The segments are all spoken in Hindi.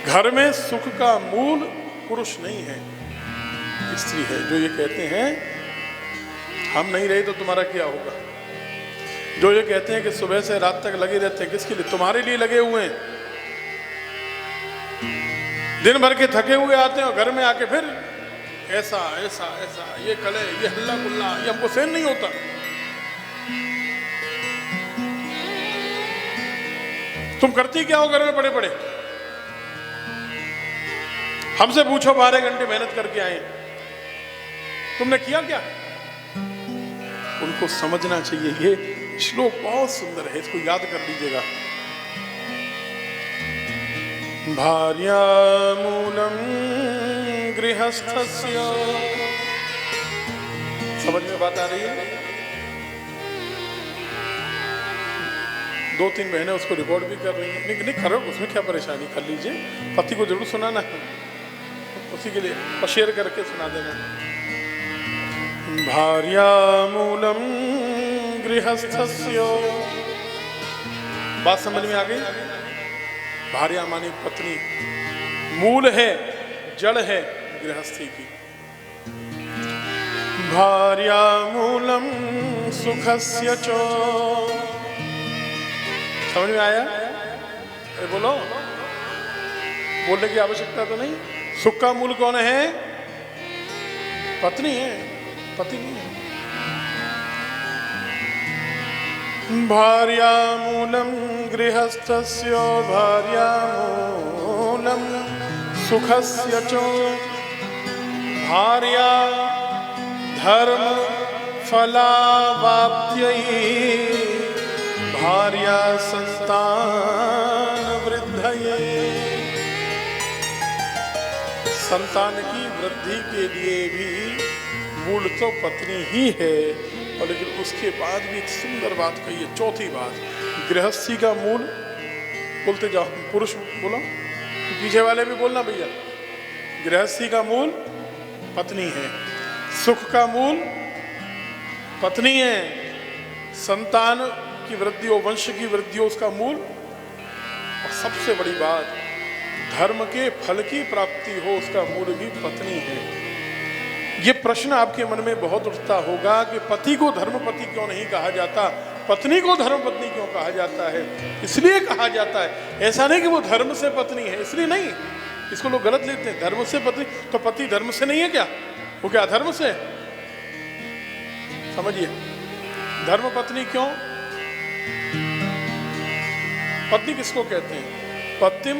घर में सुख का मूल पुरुष नहीं है, स्त्री है। जो ये कहते हैं हम नहीं रहे तो तुम्हारा क्या होगा, जो ये कहते हैं कि सुबह से रात तक लगे रहते हैं, किसके लिए? तुम्हारे लिए लगे हुए हैं। दिन भर के थके हुए आते हैं और घर में आके फिर ऐसा ऐसा ऐसा, ये कले, ये हल्ला गुल्ला, ये हमको सहन नहीं होता। तुम करती क्या हो घर में पड़े पड़े? हमसे पूछो, 12 घंटे मेहनत करके आए, तुमने किया क्या? उनको समझना चाहिए। ये श्लोक बहुत सुंदर है, इसको याद कर लीजिएगा। भार्या मूलम गृहस्थस्य, समझ में बात आ रही है? 2-3 बहनें उसको रिकॉर्ड भी कर रही हैं। नहीं करो, उसमें क्या परेशानी, कर लीजिए। पति को जरूर सुनाना है, उसी के लिए, और शेयर करके सुना देना। भार्या मूलम गृहस्थस्य, बात समझ में आ गई? भार्या मानी पत्नी, मूल है, जड़ है गृहस्थी की। भार्या मूलम सुखस्य च, समझ में आया? अरे बोलो, बोलने की आवश्यकता तो नहीं। सुख का मूल कौन है? पत्नी है, पति नहीं है। भार्या मूलम गृहस्थस्य भार्या मूलम सुखस्य च, भार्या धर्म फलावाप्त्यै, भार्या संतान वृद्धये। संतान की वृद्धि के लिए भी मूल तो पत्नी ही है, और लेकिन उसके बाद भी एक सुंदर बात कही है, चौथी बात। गृहस्थी का मूल, बोलते जाओ, पुरुष बोलो, पीछे वाले भी बोलना भैया। गृहस्थी का मूल पत्नी है, सुख का मूल पत्नी है, संतान की वृद्धि हो, वंश की वृद्धि हो, उसका मूल, और सबसे बड़ी बात धर्म के फल की प्राप्ति हो, उसका मूल भी पत्नी है। ये प्रश्न आपके मन में बहुत उठता होगा कि पति को धर्मपति क्यों नहीं कहा जाता, पत्नी को धर्मपत्नी क्यों कहा जाता है? इसलिए कहा जाता है, ऐसा नहीं कि वो धर्म से पत्नी है, इसलिए नहीं। इसको लोग गलत लेते हैं, धर्म से पत्नी, तो पति धर्म से नहीं है क्या? वो क्या धर्म से? समझिए, धर्म पत्नी क्यों? पत्नी किसको कहते हैं? पतिम,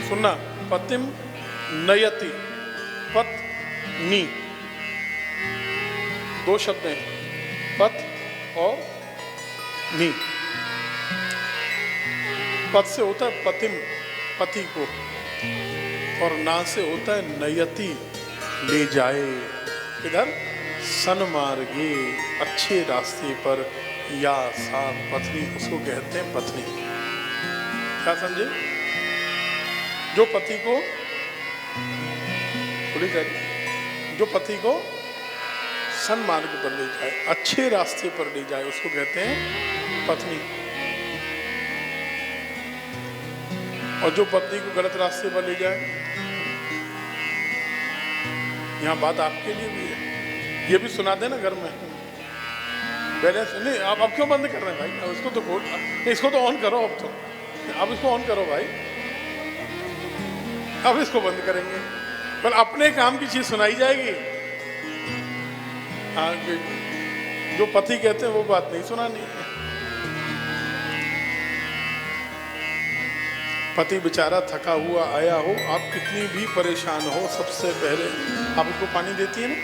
सुनना, पतिम नयति, पत्नी, दो शब्द हैं, पत और नी। पत से होता है पतिम, पति को, और ना से होता है नयति, ले जाए। इधर सन्मार्गे, अच्छे रास्ते पर, या सा पत्नी, उसको कहते हैं पत्नी। क्या समझे? जो पति को, जो पति को सन्मार्ग पर ले जाए, अच्छे रास्ते पर ले जाए, उसको कहते हैं पत्नी। और जो पत्नी को गलत रास्ते पर ले जाए, यहां बात आपके लिए भी है, ये भी सुना देना घर में। पहले नहीं, आप क्यों बंद कर रहे हैं भाई? इसको तो खोल, इसको तो ऑन करो, अब तो अब इसको ऑन करो भाई, अब इसको बंद करेंगे। पर अपने काम की चीज सुनाई जाएगी, जो पति कहते हैं वो बात नहीं सुनानी। पति बेचारा थका हुआ आया हो, आप कितनी भी परेशान हो, सबसे पहले आप उसको पानी देती है ना?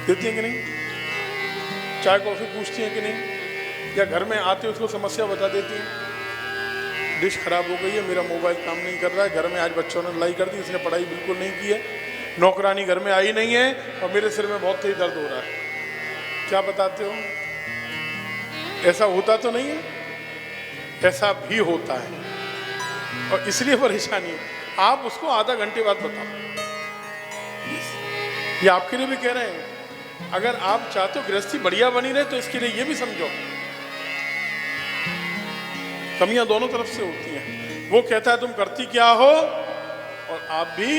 देती है कि नहीं? चाय कॉफी पूछती है कि नहीं? या घर में आते उसको समस्या बता देती है, डिश खराब हो गई है, मेरा मोबाइल काम नहीं कर रहा है, घर में आज बच्चों ने लड़ाई कर दी, उसने पढ़ाई बिल्कुल नहीं की है, नौकरानी घर में आई नहीं है, और मेरे सिर में बहुत तेज दर्द हो रहा है। क्या बताते हो? ऐसा होता तो नहीं है? ऐसा भी होता है, और इसलिए परेशानी है। आप उसको आधा घंटे बाद बताओ। ये आपके लिए भी कह रहे हैं, अगर आप चाहते हो गृहस्थी बढ़िया बनी रहे, तो इसके लिए ये भी समझो, कमियां दोनों तरफ से होती हैं। वो कहता है तुम करती क्या हो, और आप भी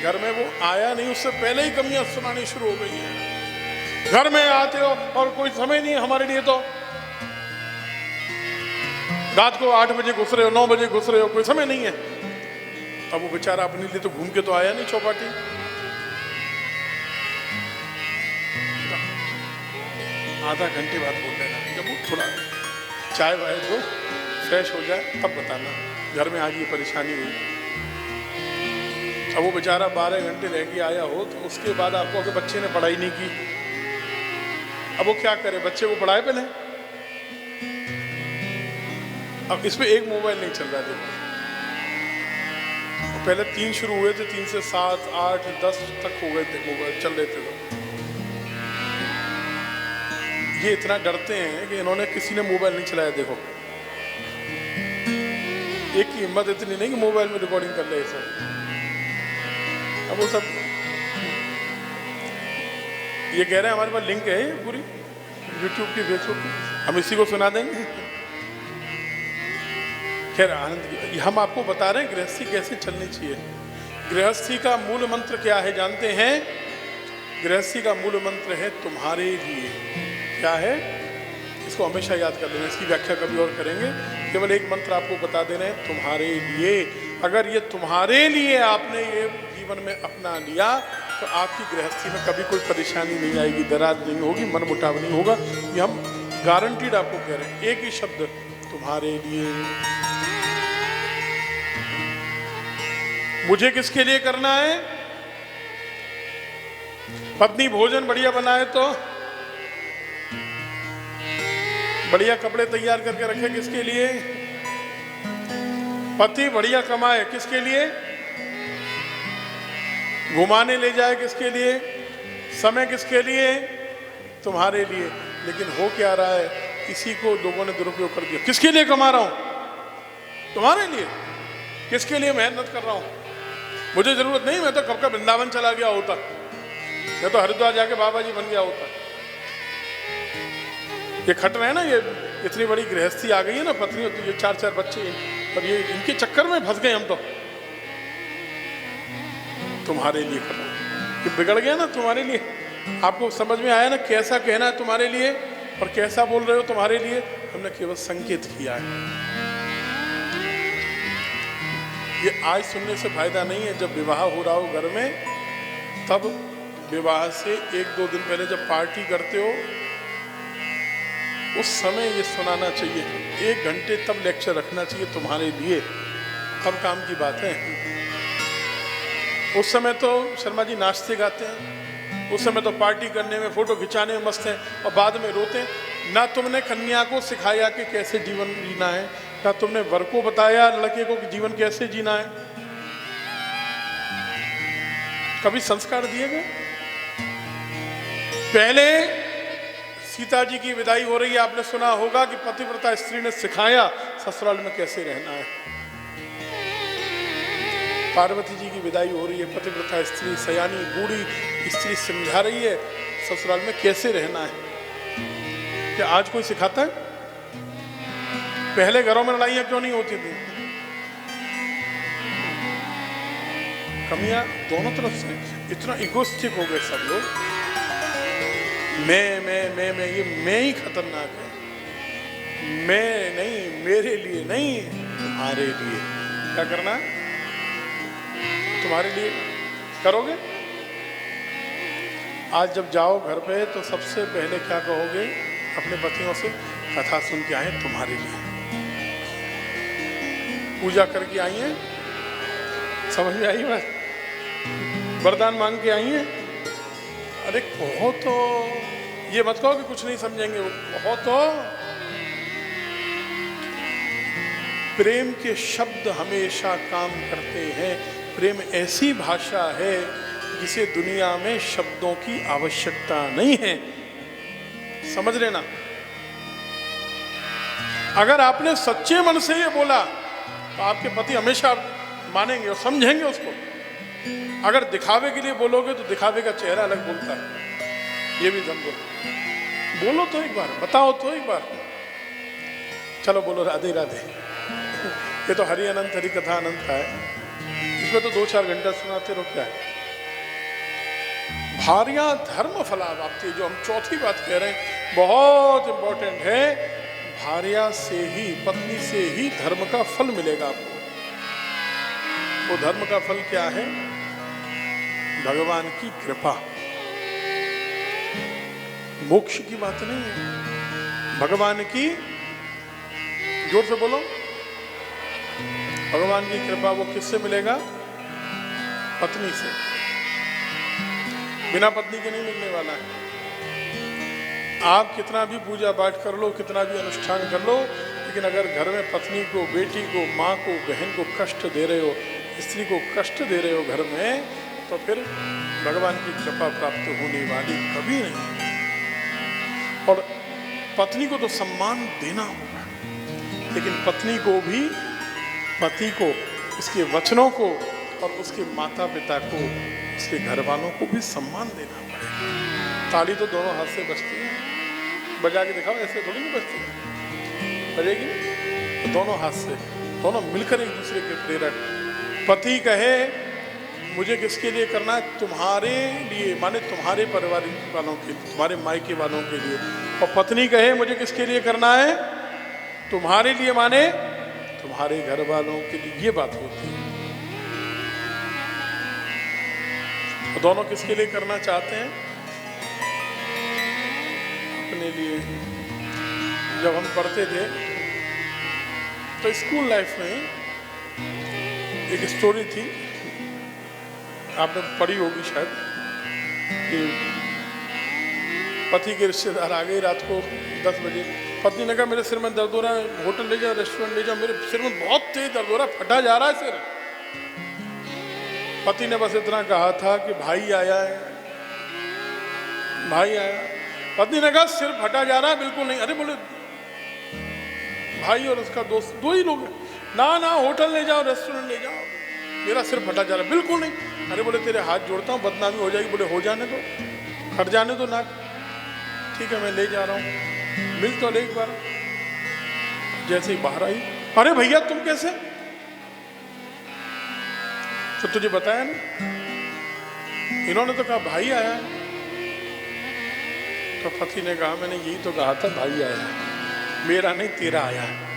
घर में, वो आया नहीं उससे पहले ही कमियां सुनानी शुरू हो गई हैं। घर में आते हो और कोई समय नहीं है हमारे लिए, तो रात को 8 बजे घुस रहे हो, 9 बजे घुस रहे हो, कोई समय नहीं है। अब वो बेचारा अपने लिए तो घूम के तो आया नहीं चौपाटी, आधा घंटे बाद बोल देना, जब वो थोड़ा चाय वाय दो, फ्रेश हो जाए तब बताना घर में आज ये परेशानी हुई। अब वो बेचारा 12 घंटे रह के आया हो, तो उसके बाद आपको कि बच्चे ने पढ़ाई नहीं की, अब वो क्या करे, बच्चे को पढ़ाए पहले। अब इसमें एक मोबाइल नहीं चल रहा, देखो पहले 3 शुरू हुए थे, 3 से 7, 8, 10 तक हो गए थे मोबाइल चल रहे थे। तो ये इतना डरते हैं कि इन्होंने किसी ने मोबाइल नहीं चलाया। देखो एक की हिम्मत इतनी नहीं कि मोबाइल में रिकॉर्डिंग कर ले सब। अब वो सब ये कह रहे हैं हमारे पास लिंक है पूरी यूट्यूब की, फेसबुक की, हम इसी को सुना देंगे। खैर आनंद, हम आपको बता रहे हैं गृहस्थी कैसे चलनी चाहिए। गृहस्थी का मूल मंत्र क्या है जानते हैं? गृहस्थी का मूल मंत्र है तुम्हारे लिए। क्या है? इसको हमेशा याद कर लेना, इसकी व्याख्या कभी और करेंगे। केवल एक मंत्र आपको बता दे रहे हैं, तुम्हारे लिए। अगर ये तुम्हारे लिए आपने ये जीवन में अपना लिया तो आपकी गृहस्थी में कभी कोई परेशानी नहीं आएगी, दरार नहीं होगी, मनमुटाव नहीं होगा। ये हम गारंटीड आपको कह रहे हैं। एक ही शब्द, तुम्हारे लिए। मुझे किसके लिए करना है? पत्नी भोजन बढ़िया बनाए तो, बढ़िया कपड़े तैयार करके रखे किसके लिए? पति बढ़िया कमाए किसके लिए? घुमाने ले जाए किसके लिए? समय किसके लिए? तुम्हारे लिए। लेकिन हो क्या रहा है, इसी को लोगों ने दुरुपयोग कर दिया। किसके लिए कमा रहा हूं? तुम्हारे लिए। किसके लिए मेहनत कर रहा हूं? मुझे जरूरत नहीं, मैं तो कब का वृंदावन चला गया होता, मैं तो हरिद्वार जाके बाबा जी बन गया होता। ये खट रहे हैं ना, ये इतनी बड़ी गृहस्थी आ गई है ना, पत्नी होती है, 4-4 बच्चे, और ये इनके चक्कर में फंस गए हम तो। तुम्हारे लिए कर रहा हूं, ये बिगड़ गया ना तुम्हारे लिए। आपको समझ में आया ना कैसा कहना है तुम्हारे लिए और कैसा बोल रहे हो तुम्हारे लिए? हमने केवल संकेत किया है। ये आज सुनने से फायदा नहीं है। जब विवाह हो रहा हो घर में, तब विवाह से 1-2 दिन पहले जब पार्टी करते हो, उस समय ये सुनाना चाहिए। 1 घंटे तब लेक्चर रखना चाहिए तुम्हारे लिए, तब काम की बात है। उस समय तो शर्मा जी नाचते गाते हैं, उस समय तो पार्टी करने में, फोटो खिंचाने में मस्त हैं, और बाद में रोते हैं। ना तुमने कन्या को सिखाया कि कैसे जीवन जीना है, ना तुमने वर को बताया लड़के को कि जीवन कैसे जीना है। कभी संस्कार दिए गए? पहले सीता जी की विदाई हो रही है, आपने सुना होगा कि पतिव्रता स्त्री ने सिखाया ससुराल में कैसे रहना है। पार्वती जी की विदाई हो रही है, पतिव्रता स्त्री, सयानी बूढ़ी स्त्री समझा रही है ससुराल में कैसे रहना है। क्या आज कोई सिखाता है? पहले घरों में लड़ाइयां क्यों नहीं होती थी? कमियां दोनों तरफ से। इतना इगोस्टिक हो गए सब लोग। मैं, ये मैं ही खतरनाक है। मैं नहीं, मेरे लिए नहीं, तुम्हारे लिए। क्या करना है? तुम्हारे लिए करोगे। आज जब जाओ घर पे तो सबसे पहले क्या कहोगे अपने पतियों से? कथा सुन के आए तुम्हारे लिए, पूजा करके आई हैं, समझ में आई बात? वरदान मांग के आई हैं। अरे कहो तो, ये मत कहो कि कुछ नहीं समझेंगे, कहो तो। प्रेम के शब्द हमेशा काम करते हैं। प्रेम ऐसी भाषा है जिसे दुनिया में शब्दों की आवश्यकता नहीं है। समझ लेना। अगर आपने सच्चे मन से ये बोला तो आपके पति हमेशा मानेंगे और समझेंगे उसको। अगर दिखावे के लिए बोलोगे तो दिखावे का चेहरा अलग बोलता है, ये भी समझो। बोलो तो एक बार, बताओ तो एक बार। चलो बोलो राधे राधे। ये तो हरि अनंत हरि कथा अनंत का है, इसमें तो 2-4 घंटा सुनाते रहो, क्या है। भार्या धर्म फलावाप्ति, जो हम चौथी बात कह रहे हैं बहुत इंपॉर्टेंट है। भार्या से ही, पत्नी से ही धर्म का फल मिलेगा आपको। वो धर्म का फल क्या है? भगवान की कृपा। मोक्ष की बात नहीं है, भगवान की, जोर से बोलो, भगवान की कृपा। वो किससे मिलेगा? पत्नी से। बिना पत्नी के नहीं मिलने वाला है। आप कितना भी पूजा पाठ कर लो, कितना भी अनुष्ठान कर लो, लेकिन अगर घर में पत्नी को, बेटी को, माँ को, बहन को कष्ट दे रहे हो, स्त्री को कष्ट दे रहे हो घर में, तो फिर भगवान की कृपा प्राप्त होने वाली कभी नहीं। और पत्नी को तो सम्मान देना होगा, लेकिन पत्नी को भी, पति को, उसके वचनों को और उसके माता पिता को, उसके घर वालों को भी सम्मान देना पड़ेगा। ताली तो दोनों हाथ से बजती है, बजा के दिखाओ, ऐसे थोड़ी नहीं बजती है, बजेगी तो दोनों हाथ से, दोनों मिलकर एक दूसरे के प्रेरक। पति कहे मुझे किसके लिए करना है? तुम्हारे लिए, माने तुम्हारे परिवार वालों के, तुम्हारे मायके वालों के लिए। और पत्नी कहे मुझे किसके लिए करना है? तुम्हारे लिए, माने तुम्हारे घर वालों के लिए। ये बात होती है। तो दोनों किसके लिए करना चाहते हैं? अपने लिए। जब हम पढ़ते थे तो स्कूल लाइफ में एक स्टोरी थी, आपने पढ़ी होगी शायद, कि पति के रिश्तेदार आ गए रात को 10 बजे। पत्नी ने कहा मेरे सिर में दर्द हो रहा है, होटल ले जाओ, रेस्टोरेंट ले जाओ, मेरे सिर में बहुत तेज दर्द हो रहा है, फटा जा रहा है सिर। पति ने बस इतना कहा था कि भाई आया है, भाई आया। पत्नी ने कहा सिर फटा जा रहा है, बिल्कुल नहीं। अरे बोले भाई और उसका दोस्त, 2 ही लोग हैं। ना ना, होटल ले जाओ, रेस्टोरेंट ले जाओ, मेरा सिर फटा जा रहा है, बिल्कुल नहीं। अरे बोले तेरे हाथ जोड़ता हूँ, बदनामी हो जाएगी। बोले हो जाने दो, फट जाने दो नाक, ठीक है मैं ले जा रहा हूँ, मिल तो ले एक बार। जैसे ही बाहर आई, अरे भैया तुम कैसे? तो तुझे बताया ना, इन्होंने तो कहा भाई आया है। तो पति ने कहा मैंने यही तो कहा था, भाई आया है, मेरा नहीं तेरा आया है।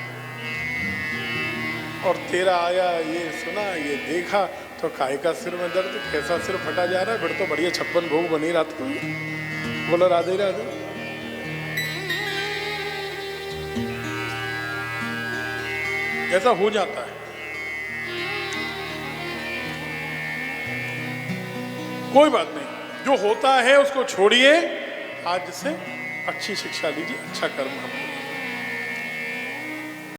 और तेरा आया ये सुना, ये देखा तो काय का सिर में दर्द, कैसा सिर फटा जा रहा है, फिर तो बढ़िया 56 भोग बनी रात को। बोला राधे राधे। ऐसा हो जाता है। कोई बात नहीं, जो होता है उसको छोड़िए, आज से अच्छी शिक्षा लीजिए, अच्छा कर्म हम